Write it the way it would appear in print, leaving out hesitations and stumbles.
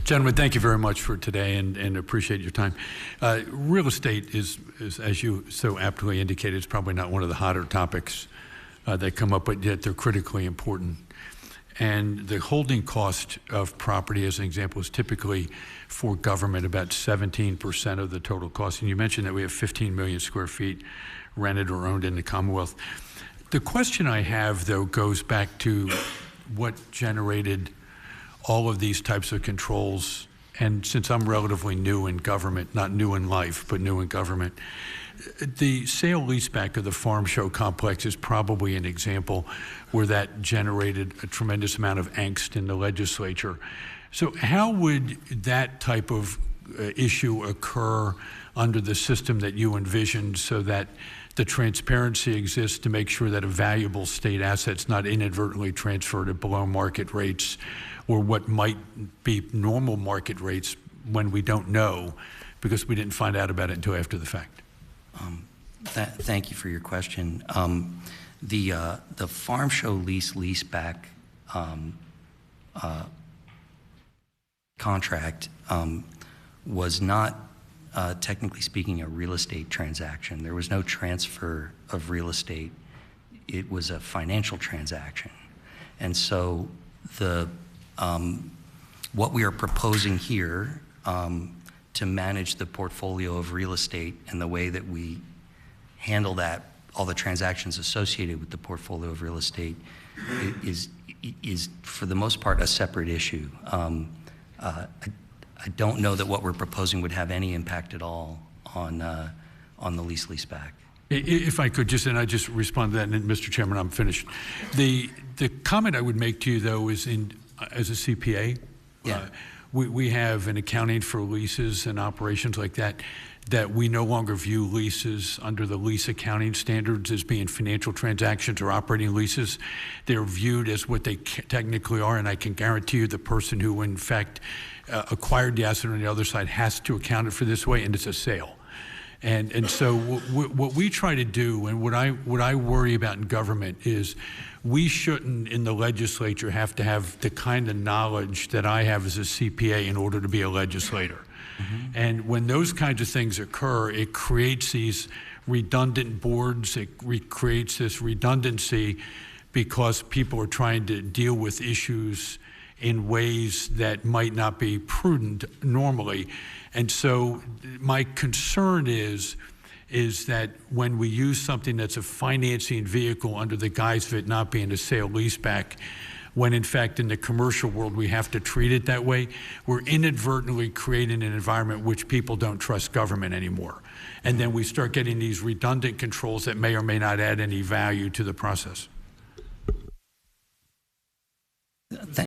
Gentlemen, thank you very much for today and appreciate your time. Real estate is, as you so aptly indicated, is probably not one of the hotter topics that come up, but yet they're critically important. And the holding cost of property, as an example, is typically for government about 17% of the total cost. And you mentioned that we have 15 million square feet rented or owned in the Commonwealth. The question I have, though, goes back to what generated all of these types of controls. And since I'm relatively new in government, not new in life, but new in government, the sale leaseback of the farm show complex is probably an example where that generated a tremendous amount of angst in the legislature. So how would that type of issue occur under the system that you envisioned so that the transparency exists to make sure that a valuable state asset's not inadvertently transferred at below market rates or what might be normal market rates when we don't know because we didn't find out about it until after the fact? Thank you for your question. The farm show leaseback contract was not, technically speaking, a real estate transaction. There was no transfer of real estate. It was a financial transaction. And so what we are proposing here to manage the portfolio of real estate and the way that we handle that, all the transactions associated with the portfolio of real estate is for the most part a separate issue. I don't know that what we're proposing would have any impact at all on the leaseback. If I could just, and I just respond to that, and then, Mr. Chairman, I'm finished. The comment I would make to you, though, is as a CPA, yeah. We have an accounting for leases and operations like that we no longer view leases under the lease accounting standards as being financial transactions or operating leases. They're viewed as what they technically are, and I can guarantee you the person who, in fact, acquired the asset on the other side has to account it for this way, and it's a sale. And so what we try to do, and what I worry about in government is we shouldn't, in the legislature, have to have the kind of knowledge that I have as a CPA in order to be a legislator. Mm-hmm. And when those kinds of things occur, it creates these redundant boards, it creates this redundancy because people are trying to deal with issues in ways that might not be prudent normally. And so my concern is that when we use something that's a financing vehicle under the guise of it not being a sale leaseback, when in fact in the commercial world we have to treat it that way, we're inadvertently creating an environment which people don't trust government anymore. And then we start getting these redundant controls that may or may not add any value to the process.